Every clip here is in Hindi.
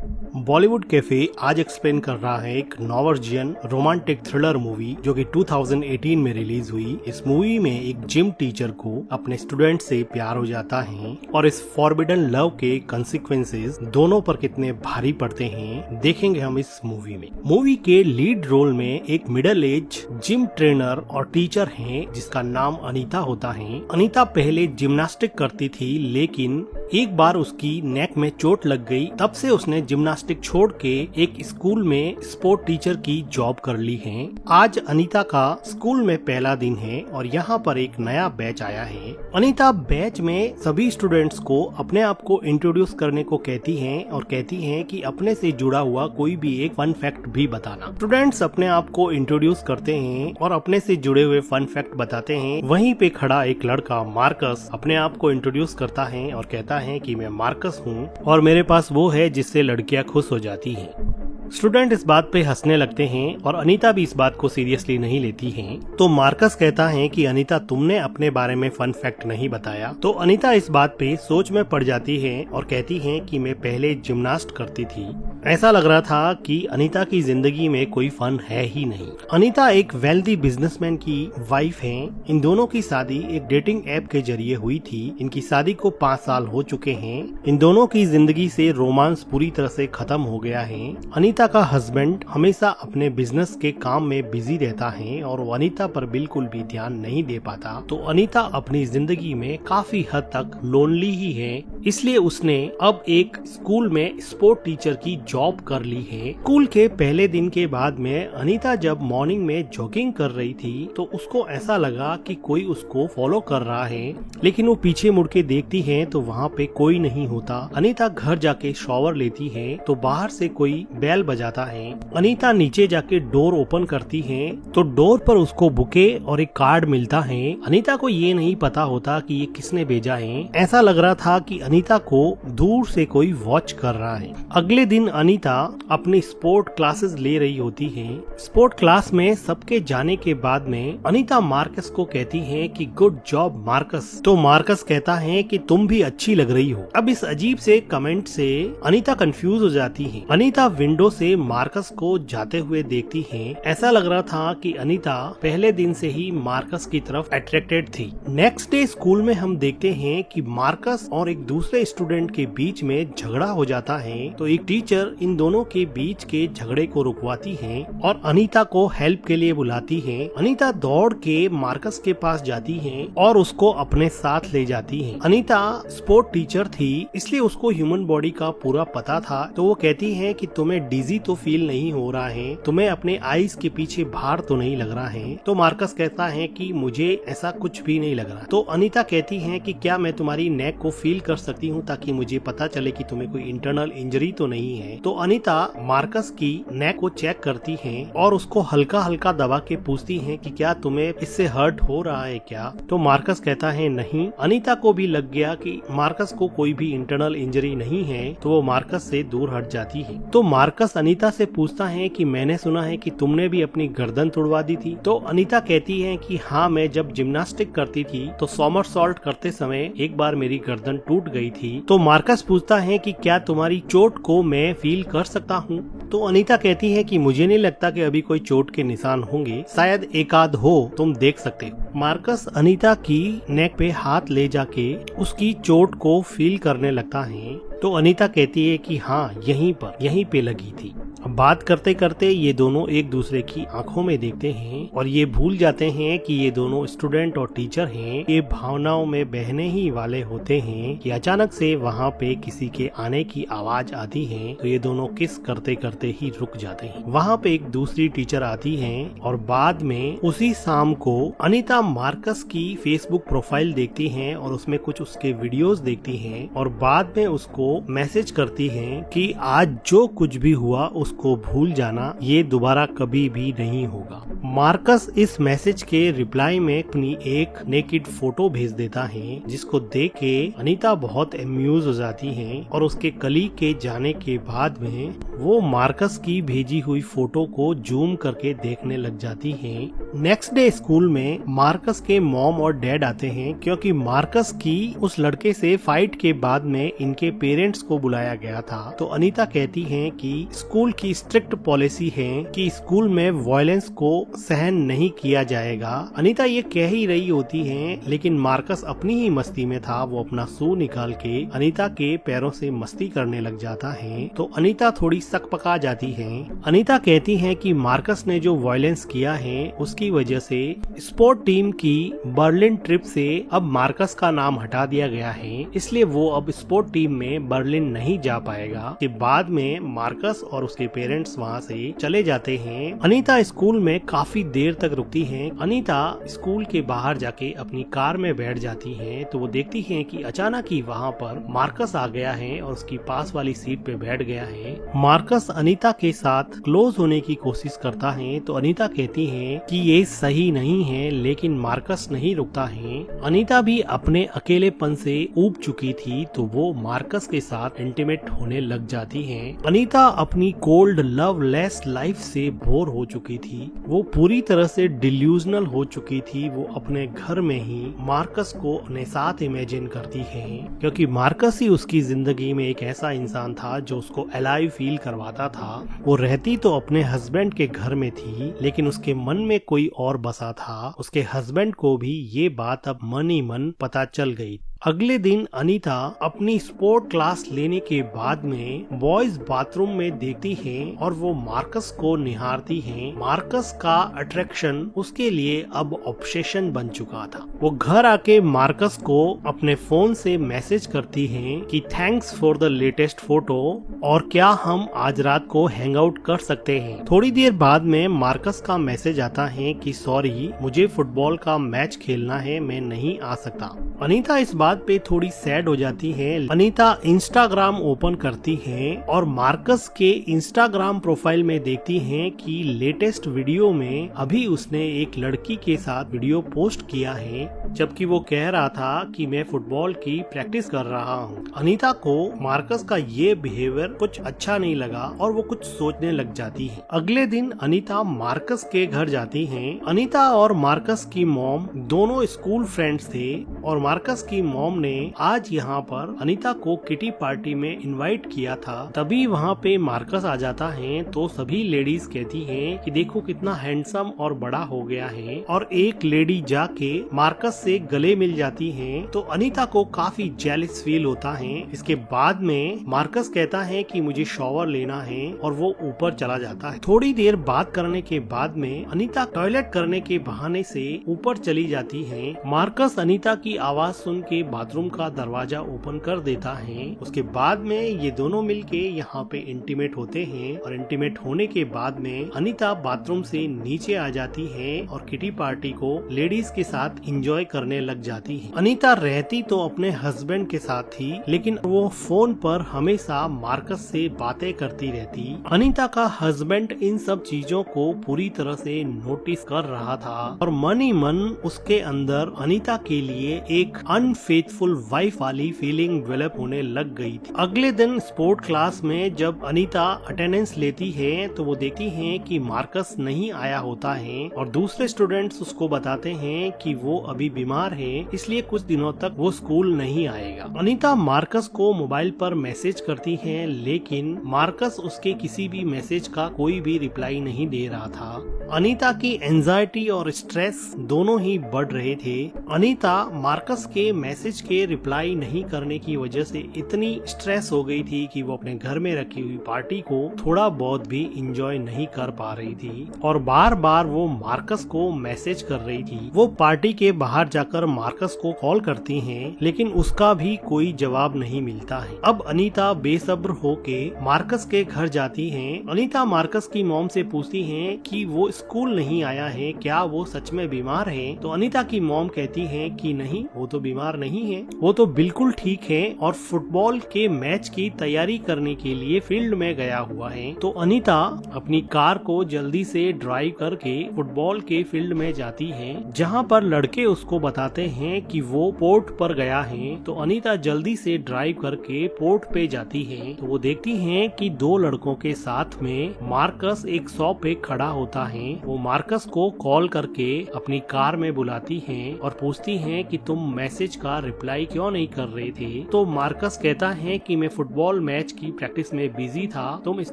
बॉलीवुड कैफे आज एक्सप्लेन कर रहा है एक नॉर्वेजियन रोमांटिक थ्रिलर मूवी जो कि 2018 में रिलीज हुई। इस मूवी में एक जिम टीचर को अपने स्टूडेंट से प्यार हो जाता है और इस फॉरबिडन लव के कंसिक्वेंसेस दोनों पर कितने भारी पड़ते हैं देखेंगे हम इस मूवी में। मूवी के लीड रोल में एक मिडिल एज जिम ट्रेनर और टीचर हैं जिसका नाम अनीता होता है। अनीता पहले जिम्नास्टिक करती थी लेकिन एक बार उसकी नेक में चोट लग गई, तब से उसने जिम्नास्टिक छोड़ के एक स्कूल में स्पोर्ट टीचर की जॉब कर ली है। आज अनीता का स्कूल में पहला दिन है और यहाँ पर एक नया बैच आया है। अनीता बैच में सभी स्टूडेंट्स को अपने आप को इंट्रोड्यूस करने को कहती हैं और कहती हैं कि अपने से जुड़ा हुआ कोई भी एक फन फैक्ट भी बताना। स्टूडेंट्स अपने आप को इंट्रोड्यूस करते हैं और अपने से जुड़े हुए फन फैक्ट बताते हैं। वहीं पे खड़ा एक लड़का मार्कस अपने आप को इंट्रोड्यूस करता है और कहता है कि मैं मार्कस हूँ और मेरे पास वो है जिससे लड़कियां खुश हो जाती हैं। स्टूडेंट इस बात पे हंसने लगते हैं और अनीता भी इस बात को सीरियसली नहीं लेती है। तो मार्कस कहता है कि अनीता तुमने अपने बारे में फन फैक्ट नहीं बताया। तो अनीता इस बात पे सोच में पड़ जाती है और कहती है कि मैं पहले जिम्नास्ट करती थी। ऐसा लग रहा था कि अनीता की जिंदगी में कोई फन है ही नहीं। अनीता एक वेल्दी बिजनेसमैन की वाइफ है। इन दोनों की शादी एक डेटिंग ऐप के जरिए हुई थी। इनकी शादी को 5 साल हो चुके हैं। इन दोनों की जिंदगी से रोमांस पूरी तरह से खत्म हो गया है। अनीता का हस्बैंड हमेशा अपने बिजनेस के काम में बिजी रहता है और वो अनीता पर बिल्कुल भी ध्यान नहीं दे पाता। तो अनीता अपनी जिंदगी में काफी हद तक लोनली ही है, इसलिए उसने अब एक स्कूल में स्पोर्ट टीचर की जॉब कर ली है। स्कूल के पहले दिन के बाद में अनीता जब मॉर्निंग में जॉगिंग कर रही थी तो उसको ऐसा लगा कि कोई उसको फॉलो कर रहा है, लेकिन वो पीछे मुड़ के देखती है तो वहाँ पे कोई नहीं होता। अनीता घर जाके शॉवर लेती है तो बाहर से कोई बेल बजाता है। अनीता नीचे जाके डोर ओपन करती है तो डोर पर उसको बुके और एक कार्ड मिलता है। अनीता को ये नहीं पता होता कि ये किसने भेजा है। ऐसा लग रहा था कि अनीता को दूर से कोई वॉच कर रहा है। अगले दिन अनीता अपनी स्पोर्ट क्लासेस ले रही होती है। स्पोर्ट क्लास में सबके जाने के बाद में अनीता मार्कस को कहती है कि गुड जॉब मार्कस। तो मार्कस कहता है कि तुम भी अच्छी लग रही हो। अब इस अजीब से कमेंट से अनीता कंफ्यूज हो जाती है। अनीता विंडो से मार्कस को जाते हुए देखती है। ऐसा लग रहा था कि अनीता पहले दिन से ही मार्कस की तरफ अट्रैक्टेड थी। नेक्स्ट डे स्कूल में हम देखते हैं कि मार्कस और एक दूसरे स्टूडेंट के बीच में झगड़ा हो जाता है। तो एक टीचर इन दोनों के बीच के झगड़े को रुकवाती है और अनीता को हेल्प के लिए बुलाती है। अनीता दौड़ के मार्कस के पास जाती है और उसको अपने साथ ले जाती है। अनीता स्पोर्ट टीचर थी इसलिए उसको ह्यूमन बॉडी का पूरा पता था। तो वो कहती है कि तुम्हें डिजी तो फील नहीं हो रहा है, तुम्हें अपने आईज के पीछे भार तो नहीं लग रहा है। तो मार्कस कहता है कि मुझे ऐसा कुछ भी नहीं लग रहा। तो अनीता कहती है कि क्या मैं तुम्हारी नेक को फील कर सकती हूँ ताकि मुझे पता चले कि तुम्हें कोई इंटरनल इंजरी तो नहीं है। तो अनीता मार्कस की नेक को चेक करती है और उसको हल्का हल्का दबा के पूछती है कि क्या तुम्हें इससे हर्ट हो रहा है क्या। तो मार्कस कहता है नहीं। अनीता को भी लग गया कि मार्कस को कोई भी इंटरनल इंजरी नहीं है, तो वो मार्कस से दूर हट जाती है। तो मार्कस अनीता से पूछता है कि मैंने सुना है कि तुमने भी अपनी गर्दन तुड़वा दी थी। तो अनीता कहती है कि हाँ, मैं जब जिम्नास्टिक करती थी तो सोमरसॉल्ट करते समय एक बार मेरी गर्दन टूट गई थी। तो मार्कस पूछता है कि क्या तुम्हारी चोट को मैं फील कर सकता हूँ। तो अनीता कहती है कि मुझे नहीं लगता कि अभी कोई चोट के निशान होंगे, शायद एक आध हो, तुम देख सकते हो। मार्कस अनीता की नेक पे हाथ ले जाके उसकी चोट को फील करने लगता है। तो अनीता कहती है कि हाँ, यहीं पे लगी थी। अब बात करते करते ये दोनों एक दूसरे की आंखों में देखते हैं और ये भूल जाते हैं कि ये दोनों स्टूडेंट और टीचर हैं। ये भावनाओं में बहने ही वाले होते हैं कि अचानक से वहाँ पे किसी के आने की आवाज आती है। तो ये दोनों किस करते करते ही रुक जाते हैं। वहाँ पे एक दूसरी टीचर आती है और बाद में उसी शाम को अनीता मार्कस की फेसबुक प्रोफाइल देखती है और उसमें कुछ उसके वीडियोस देखती है और बाद में उसको मैसेज करती है कि आज जो कुछ भी हुआ उसको भूल जाना, ये दोबारा कभी भी नहीं होगा। मार्कस इस मैसेज के रिप्लाई में अपनी एक नेकेड फोटो भेज देता है जिसको देख के अनीता बहुत एम्यूज हो जाती है और उसके कलीग के जाने के बाद में वो मार्कस की भेजी हुई फोटो को जूम करके देखने लग जाती हैं। नेक्स्ट डे स्कूल में मार्कस के मॉम और डैड आते हैं क्योंकि मार्कस की उस लड़के से फाइट के बाद में इनके पेरेंट्स को बुलाया गया था। तो अनीता कहती हैं कि स्कूल की स्ट्रिक्ट पॉलिसी है कि स्कूल में वायलेंस को सहन नहीं किया जाएगा। अनीता ये कह ही रही होती हैं, लेकिन मार्कस अपनी ही मस्ती में था। वो अपना शू निकाल के अनीता के पैरों से मस्ती करने लग जाता है। तो अनीता थोड़ी सकपका जाती है। अनीता कहती है कि मार्कस ने जो वायलेंस किया है उसकी वजह से स्पोर्ट टीम की बर्लिन ट्रिप से अब मार्कस का नाम हटा दिया गया है, इसलिए वो अब स्पोर्ट टीम में बर्लिन नहीं जा पाएगा। के बाद में मार्कस और उसके पेरेंट्स वहाँ से चले जाते हैं। अनीता स्कूल में काफी देर तक रुकती है। अनीता स्कूल के बाहर जाके अपनी कार में बैठ जाती है तो वो देखती है कि अचानक ही वहाँ पर मार्कस आ गया है और उसकी पास वाली सीट पे बैठ गया है। मार्कस अनीता के साथ क्लोज होने की कोशिश करता है तो अनीता कहती है कि ये सही नहीं है, लेकिन मार्कस नहीं रुकता है। अनीता भी अपने अकेलेपन से ऊब चुकी थी तो वो मार्कस के साथ इंटीमेट होने लग जाती है। अनीता अपनी कोल्ड लवलेस लाइफ से बोर हो चुकी थी। वो पूरी तरह से डिल्यूजनल हो चुकी थी। वो अपने घर में ही मार्कस को अपने साथ इमेजिन करती है क्योंकि मार्कस ही उसकी जिंदगी में एक ऐसा इंसान था जो उसको अलाइव फील करवाता था। वो रहती तो अपने हस्बैंड के घर में थी, लेकिन उसके मन में कोई और बसा था। उसके हस्बैंड को भी ये बात अब मन ही मन पता चल गई। अगले दिन अनीता अपनी स्पोर्ट क्लास लेने के बाद में बॉयज बाथरूम में देखती है और वो मार्कस को निहारती है। मार्कस का अट्रैक्शन उसके लिए अब ऑब्सेशन बन चुका था। वो घर आके मार्कस को अपने फोन से मैसेज करती है कि thanks for the latest photo और क्या हम आज रात को हैंग आउट कर सकते हैं। थोड़ी देर बाद में मार्कस का मैसेज आता है कि सॉरी, मुझे फुटबॉल का मैच खेलना है, मैं नहीं आ सकता। अनीता इस बात पे थोड़ी सैड हो जाती है। अनीता इंस्टाग्राम ओपन करती है और मार्कस के इंस्टाग्राम प्रोफाइल में देखती है कि लेटेस्ट वीडियो में अभी उसने एक लड़की के साथ वीडियो पोस्ट किया है, जबकि वो कह रहा था कि मैं फुटबॉल की प्रैक्टिस कर रहा हूँ। अनीता को मार्कस का ये बिहेवियर कुछ अच्छा नहीं लगा और वो कुछ सोचने लग जाती है। अगले दिन अनीता मार्कस के घर जाती है। अनीता और मार्कस की मॉम दोनों स्कूल फ्रेंड्स थे और मार्कस की मॉम ने आज यहाँ पर अनीता को किटी पार्टी में इनवाइट किया था। तभी वहाँ पे मार्कस आ जाता है तो सभी लेडीज कहती हैं कि देखो कितना हैंडसम और बड़ा हो गया है, और एक लेडी जाके मार्कस से गले मिल जाती है तो अनीता को काफी जेलस फील होता है। इसके बाद में मार्कस कहता है कि मुझे शॉवर लेना है और वो ऊपर चला जाता है। थोड़ी देर बात करने के बाद में अनीता टॉयलेट करने के बहाने से ऊपर चली जाती है। मार्कस अनीता की आवाज सुन के बाथरूम का दरवाजा ओपन कर देता है। उसके बाद में ये दोनों मिलके यहाँ पे इंटीमेट होते हैं और इंटीमेट होने के बाद में अनीता बाथरूम से नीचे आ जाती है और किटी पार्टी को लेडीज के साथ एंजॉय करने लग जाती है। अनीता रहती तो अपने हस्बैंड के साथ थी, लेकिन वो फोन पर हमेशा मार्कस से बातें करती रहती। अनीता का हस्बैंड इन सब चीजों को पूरी तरह से नोटिस कर रहा था और मन ही मन उसके अंदर अनीता के लिए एक अनफेथफुल वाइफ वाली फीलिंग डेवलप होने लग गई थी। अगले दिन स्पोर्ट क्लास में जब अनीता अटेंडेंस लेती है तो वो देखती है कि मार्कस नहीं आया होता है और दूसरे स्टूडेंट्स उसको बताते हैं कि वो अभी बीमार है, इसलिए कुछ दिनों तक वो स्कूल नहीं आएगा। अनीता मार्कस को मोबाइल पर मैसेज करती है, लेकिन मार्कस उसके किसी भी मैसेज का कोई भी रिप्लाई नहीं दे रहा था। अनीता की एंजाइटी और स्ट्रेस दोनों ही बढ़ रहे थे। अनीता मार्कस के मैसेज के रिप्लाई नहीं करने की वजह से इतनी स्ट्रेस हो गई थी कि वो अपने घर में रखी हुई पार्टी को थोड़ा बहुत भी एंजॉय नहीं कर पा रही थी और बार बार वो मार्कस को मैसेज कर रही थी। वो पार्टी के बाहर जाकर मार्कस को कॉल करती हैं, लेकिन उसका भी कोई जवाब नहीं मिलता है। अब अनीता बेसब्र होके मार्कस के घर जाती है। अनीता मार्कस की मॉम से पूछती है कि वो स्कूल नहीं आया है, क्या वो सच में बीमार है? तो अनीता की मॉम कहती है कि नहीं, वो तो बीमार नहीं है, वो तो बिल्कुल ठीक है और फुटबॉल के मैच की तैयारी करने के लिए फील्ड में गया हुआ है। तो अनीता अपनी कार को जल्दी से ड्राइव करके फुटबॉल के फील्ड में जाती है, जहाँ पर लड़के उसको बताते हैं कि वो पोर्ट पर गया है। तो अनीता जल्दी से ड्राइव करके पोर्ट पे जाती है। तो वो देखती है कि दो लड़कों के साथ में मार्कस एक शॉप पे खड़ा होता है। वो मार्कस को कॉल करके अपनी कार में बुलाती है और पूछती है कि तुम मैसेज का रिप्लाई क्यों नहीं कर रहे थे। तो मार्कस कहता है कि मैं फुटबॉल मैच की प्रैक्टिस में बिजी था, तुम इस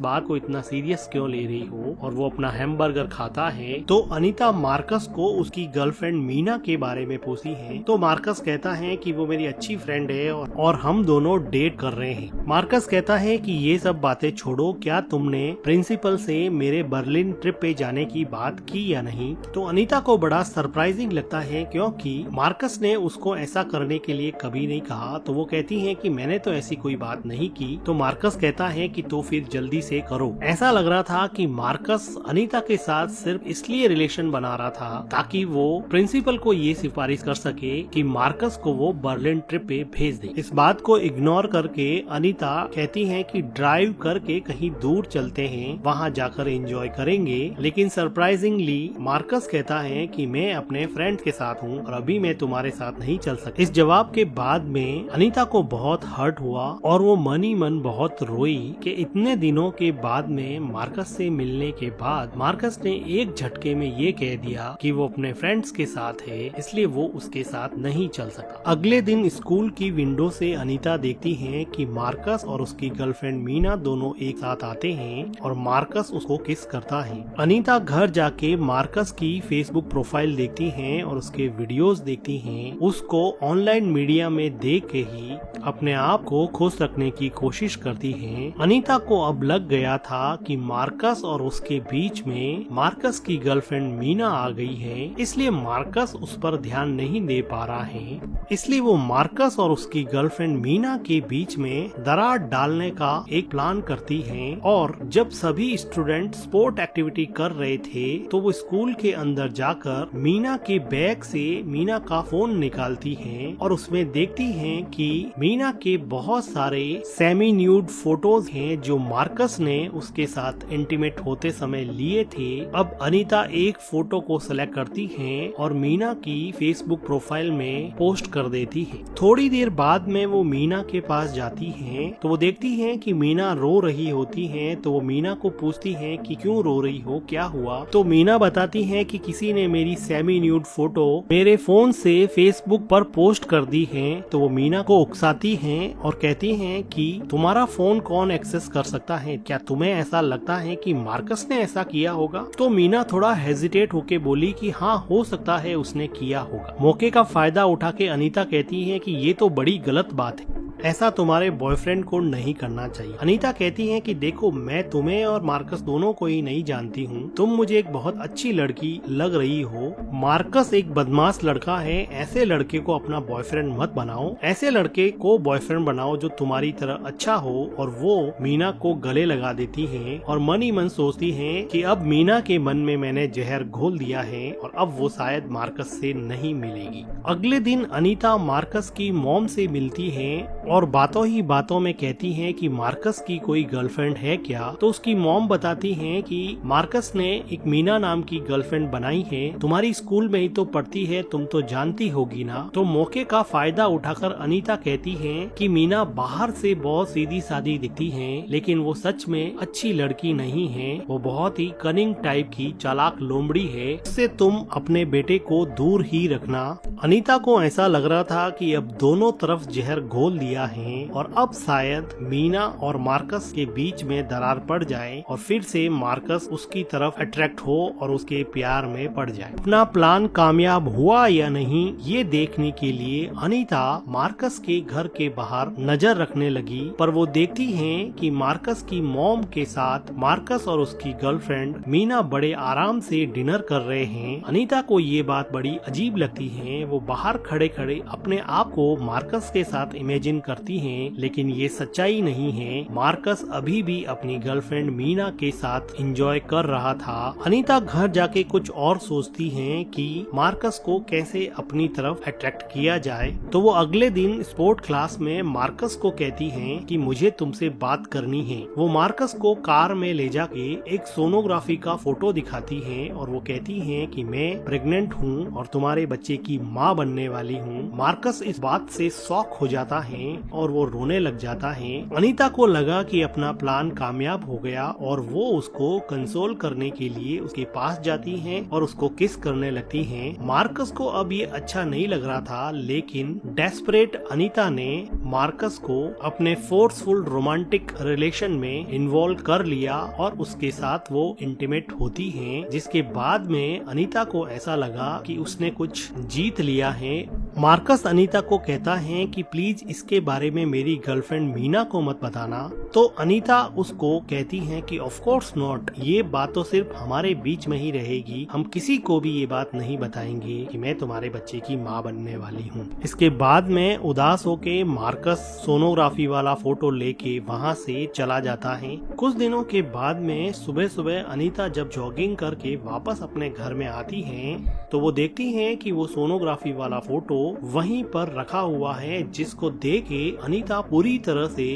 बात को इतना सीरियस क्यों ले रही हो। और वो अपना हैमबर्गर खाता है। तो अनीता मार्कस को उसकी गर्लफ्रेंड मीना के बारे में पूछती है। तो मार्कस कहता है कि वो मेरी अच्छी फ्रेंड है और हम दोनों डेट कर रहे हैं। मार्कस कहता है कि ये सब बातें छोड़ो, क्या तुमने प्रिंसिपल से मेरे बर्लिन ट्रिप पे जाने की बात की या नहीं। तो अनीता को बड़ा सरप्राइजिंग लगता है, क्योंकि मार्कस ने उसको ऐसा करने के लिए कभी नहीं कहा। तो वो कहती है कि मैंने तो ऐसी कोई बात नहीं की। तो मार्कस कहता है कि तो फिर जल्दी से करो। ऐसा लग रहा था कि मार्कस अनीता के साथ सिर्फ इसलिए रिलेशन बना रहा था ताकि वो प्रिंसिपल को ये सिफारिश कर सके कि मार्कस को वो बर्लिन ट्रिप पे भेज दे। इस बात को इग्नोर करके अनीता कहती है कि ड्राइव करके कहीं दूर चलते हैं, वहाँ जाकर एंजॉय करेंगे। लेकिन सरप्राइजिंगली मार्कस कहता है कि मैं अपने फ्रेंड के साथ हूँ और अभी मैं तुम्हारे साथ नहीं चल सकता। इस जवाब के बाद में अनीता को बहुत हर्ट हुआ और वो मन ही मन बहुत रोई कि इतने दिनों के बाद में मार्कस से मिलने के बाद मार्कस ने एक झटके में ये कह दिया कि वो अपने फ्रेंड्स के साथ है, इसलिए वो उसके साथ नहीं चल सका। अगले दिन स्कूल की विंडो से अनीता देखती है कि मार्कस और उसकी गर्लफ्रेंड मीना दोनों एक साथ आते हैं और मार्कस उसको किस करता है। अनीता घर जाके मार्कस की फेसबुक प्रोफाइल देखती हैं और उसके वीडियोस देखती हैं। उसको ऑनलाइन मीडिया में देख के ही अपने आप को खुश रखने की कोशिश करती हैं। अनीता को अब लग गया था कि मार्कस और उसके बीच में मार्कस की गर्लफ्रेंड मीना आ गई है, इसलिए मार्कस उस पर ध्यान नहीं दे पा रहा है। इसलिए वो मार्कस और उसकी गर्लफ्रेंड मीना के बीच में दरार डालने का एक प्लान करती है। और जब सभी स्टूडेंट स्पोर्ट एक्टिविटी कर रहे थे तो वो स्कूल के अंदर जाकर मीना के बैग से मीना का फोन निकालती है और उसमें देखती हैं कि मीना के बहुत सारे सेमी न्यूड फोटोज हैं जो मार्कस ने उसके साथ इंटीमेट होते समय लिए थे। अब अनीता एक फोटो को सेलेक्ट करती है और मीना की फेसबुक प्रोफाइल में पोस्ट कर देती है। थोड़ी देर बाद में वो मीना के पास जाती है तो वो देखती है कि मीना रो रही होती है। तो वो मीना को पूछती है कि क्यों रो रही हो, क्या हुआ। तो मीना बताती है कि किसी ने मेरी सेमी न्यूड फोटो मेरे फोन से फेसबुक पर पोस्ट कर दी है। तो वो मीना को उकसाती हैं और कहती हैं कि तुम्हारा फोन कौन एक्सेस कर सकता है, क्या तुम्हें ऐसा लगता है कि मार्कस ने ऐसा किया होगा। तो मीना थोड़ा हेजिटेट होके बोली कि हाँ, हो सकता है उसने किया होगा। मौके का फायदा उठा के अनीता कहती है कि ये तो बड़ी गलत बात है, ऐसा तुम्हारे बॉयफ्रेंड को नहीं करना चाहिए। अनीता कहती है कि देखो, मैं तुम्हें और मार्कस दोनों को ही नहीं जानती हूँ, तुम मुझे एक बहुत अच्छी लड़की लग रही हो। मार्कस एक बदमाश लड़का है, ऐसे लड़के को अपना बॉयफ्रेंड मत बनाओ। ऐसे लड़के को बॉयफ्रेंड बनाओ जो तुम्हारी तरह अच्छा हो। और वो मीना को गले लगा देती है और मन ही मन सोचती है कि अब मीना के मन में मैंने जहर घोल दिया है और अब वो शायद मार्कस से नहीं मिलेगी। अगले दिन अनीता मार्कस की मॉम से मिलती है और बातों ही बातों में कहती हैं कि मार्कस की कोई गर्लफ्रेंड है क्या। तो उसकी मॉम बताती हैं कि मार्कस ने एक मीना नाम की गर्लफ्रेंड बनाई है, तुम्हारी स्कूल में ही तो पढ़ती है, तुम तो जानती होगी ना। तो मौके का फायदा उठाकर अनीता कहती है कि मीना बाहर से बहुत सीधी सादी दिखती है, लेकिन वो सच में अच्छी लड़की नहीं है, वो बहुत ही कनिंग टाइप की चालाक लोमड़ी है, इससे तुम अपने बेटे को दूर ही रखना। अनीता को ऐसा लग रहा था कि अब दोनों तरफ जहर घोल दिया है और अब शायद मीना और मार्कस के बीच में दरार पड़ जाए और फिर से मार्कस उसकी तरफ अट्रैक्ट हो और उसके प्यार में पड़ जाए। अपना प्लान कामयाब हुआ या नहीं ये देखने के लिए अनीता मार्कस के घर के बाहर नजर रखने लगी, पर वो देखती है कि मार्कस की मॉम के साथ मार्कस और उसकी गर्लफ्रेंड मीना बड़े आराम से डिनर कर रहे हैं। अनीता को ये बात बड़ी अजीब लगती है। वो बाहर खड़े खड़े अपने आप को मार्कस के साथ इमेजिन करती हैं, लेकिन ये सच्चाई नहीं है। मार्कस अभी भी अपनी गर्लफ्रेंड मीना के साथ एंजॉय कर रहा था। अनीता घर जाके कुछ और सोचती हैं कि मार्कस को कैसे अपनी तरफ अट्रैक्ट किया जाए, तो वो अगले दिन स्पोर्ट क्लास में मार्कस को कहती हैं कि मुझे तुमसे बात करनी है। वो मार्कस को कार में ले जाके एक सोनोग्राफी का फोटो दिखाती हैं और वो कहती हैं कि मैं प्रेग्नेंट हूँ और तुम्हारे बच्चे की माँ बनने वाली हूँ। मार्कस इस बात से शॉक हो जाता है और वो रोने लग जाता है। अनीता को लगा कि अपना प्लान कामयाब हो गया और वो उसको कंसोल करने के लिए उसके पास जाती हैं और उसको किस करने लगती हैं। मार्कस को अब ये अच्छा नहीं लग रहा था, लेकिन डेस्परेट अनीता ने मार्कस को अपने फोर्सफुल रोमांटिक रिलेशन में इन्वॉल्व कर लिया और उसके साथ वो इंटीमेट होती हैं, जिसके बाद में अनीता को ऐसा लगा कि उसने कुछ जीत लिया है। मार्कस अनीता को कहता है कि प्लीज इसके बारे में मेरी गर्लफ्रेंड मीना को मत बताना, तो अनीता उसको कहती है कि ऑफ कोर्स नॉट, ये बात तो सिर्फ हमारे बीच में ही रहेगी, हम किसी को भी ये बात नहीं बताएंगे कि मैं तुम्हारे बच्चे की माँ बनने वाली हूँ। इसके बाद में उदास होके मार्कस सोनोग्राफी वाला फोटो लेके वहाँ से चला जाता है। कुछ दिनों के बाद में सुबह सुबह अनीता जब जॉगिंग करके वापस अपने घर में आती हैं, तो वो देखती हैं कि वो सोनोग्राफी वाला फोटो वहीं पर रखा हुआ है, जिसको देख के अनीता पूरी तरह से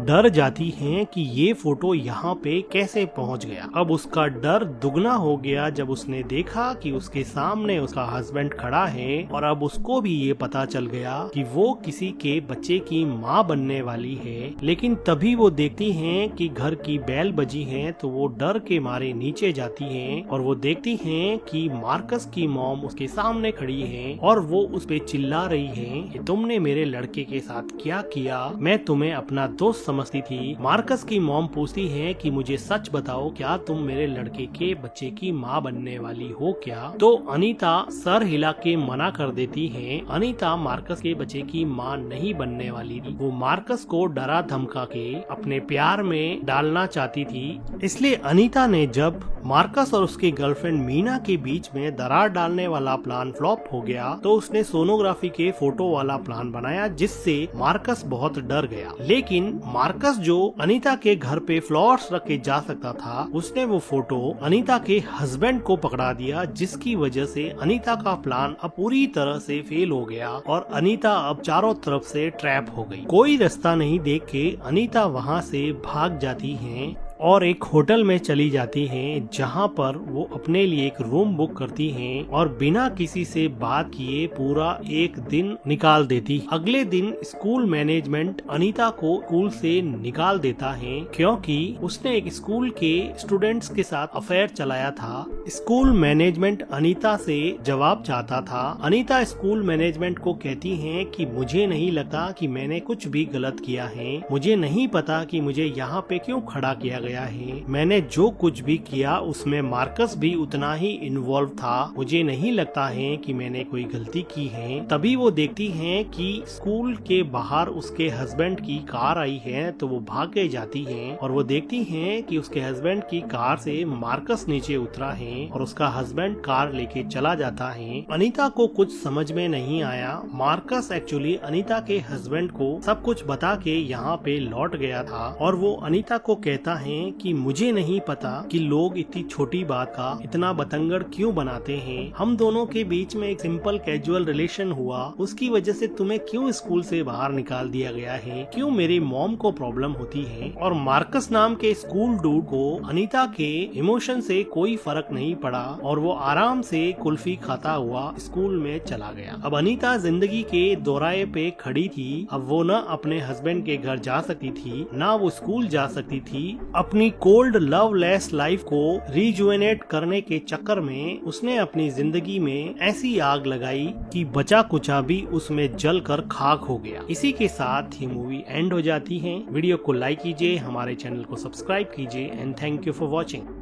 डर जाती हैं कि ये फोटो यहाँ पे कैसे पहुँच गया। अब उसका डर दुगना हो गया जब उसने देखा कि उसके सामने उसका हस्बैंड खड़ा है और अब उसको भी ये पता चल गया कि वो किसी के बच्चे की माँ बनने वाली है। लेकिन तभी वो देखती हैं कि घर की बेल बजी है, तो वो डर के मारे नीचे जाती हैं और वो देखती हैं कि मार्कस की मॉम उसके सामने खड़ी है और वो उस पे चिल्ला रही है कि तुमने मेरे लड़के के साथ क्या किया, मैं तुम्हें अपना दोस्त समझती थी। मार्कस की मॉम पूछती है कि मुझे सच बताओ, क्या तुम मेरे लड़के के बच्चे की माँ बनने वाली हो क्या? तो अनीता सर हिला के मना कर देती है। अनीता मार्कस के बच्चे की माँ नहीं बनने वाली थी, वो मार्कस को डरा धमका के अपने प्यार में डालना चाहती थी। इसलिए अनीता ने जब मार्कस और उसकी गर्लफ्रेंड मीना के बीच में दरार डालने वाला प्लान फ्लॉप हो गया, तो उसने सोनोग्राफी के फोटो वाला प्लान बनाया, जिससे मार्कस बहुत डर गया। लेकिन मार्कस जो अनीता के घर पे फ्लावर्स रख के जा सकता था, उसने वो फोटो अनीता के हस्बैंड को पकड़ा दिया, जिसकी वजह से अनीता का प्लान अब पूरी तरह से फेल हो गया और अनीता अब चारों तरफ से ट्रैप हो गई। कोई रास्ता नहीं देख के अनीता वहाँ से भाग जाती हैं और एक होटल में चली जाती हैं, जहां पर वो अपने लिए एक रूम बुक करती हैं और बिना किसी से बात किए पूरा एक दिन निकाल देती। अगले दिन स्कूल मैनेजमेंट अनीता को स्कूल से निकाल देता है, क्योंकि उसने एक स्कूल के स्टूडेंट्स के साथ अफेयर चलाया था। स्कूल मैनेजमेंट अनीता से जवाब चाहता था। अनीता स्कूल मैनेजमेंट को कहती है कि मुझे नहीं लगता कि मैंने कुछ भी गलत किया है, मुझे नहीं पता कि मुझे यहाँ पे क्यों खड़ा किया गया है, मैंने जो कुछ भी किया उसमें मार्कस भी उतना ही इन्वॉल्व था, मुझे नहीं लगता है कि मैंने कोई गलती की है। तभी वो देखती हैं कि स्कूल के बाहर उसके हस्बैंड की कार आई है, तो वो भाग के जाती हैं और वो देखती हैं कि उसके हस्बैंड की कार से मार्कस नीचे उतरा है और उसका हस्बैंड कार लेके चला जाता है। अनीता को कुछ समझ में नहीं आया। मार्कस एक्चुअली अनीता के हस्बैंड को सब कुछ बता के यहाँ पे लौट गया था और वो अनीता को कहता है कि मुझे नहीं पता कि लोग इतनी छोटी बात का इतना बतंगड़ क्यों बनाते हैं। हम दोनों के बीच में एक सिंपल कैजुअल रिलेशन हुआ, उसकी वजह से तुम्हें क्यों स्कूल से बाहर निकाल दिया गया है, क्यों मेरी मॉम को प्रॉब्लम होती है। और मार्कस नाम के स्कूल डूड को अनीता के इमोशन से कोई फर्क नहीं पड़ा और वो आराम से कुल्फी खाता हुआ स्कूल में चला गया। अब अनीता जिंदगी के दोराहे पे खड़ी थी। अब वो न अपने हस्बैंड के घर जा सकती थी, ना वो स्कूल जा सकती थी। अपनी कोल्ड लवलेस लाइफ को रिजुवेनेट करने के चक्कर में उसने अपनी जिंदगी में ऐसी आग लगाई कि बचा कुचा भी उसमें जलकर खाक हो गया। इसी के साथ ये मूवी एंड हो जाती है। वीडियो को लाइक कीजिए, हमारे चैनल को सब्सक्राइब कीजिए and thank you for watching.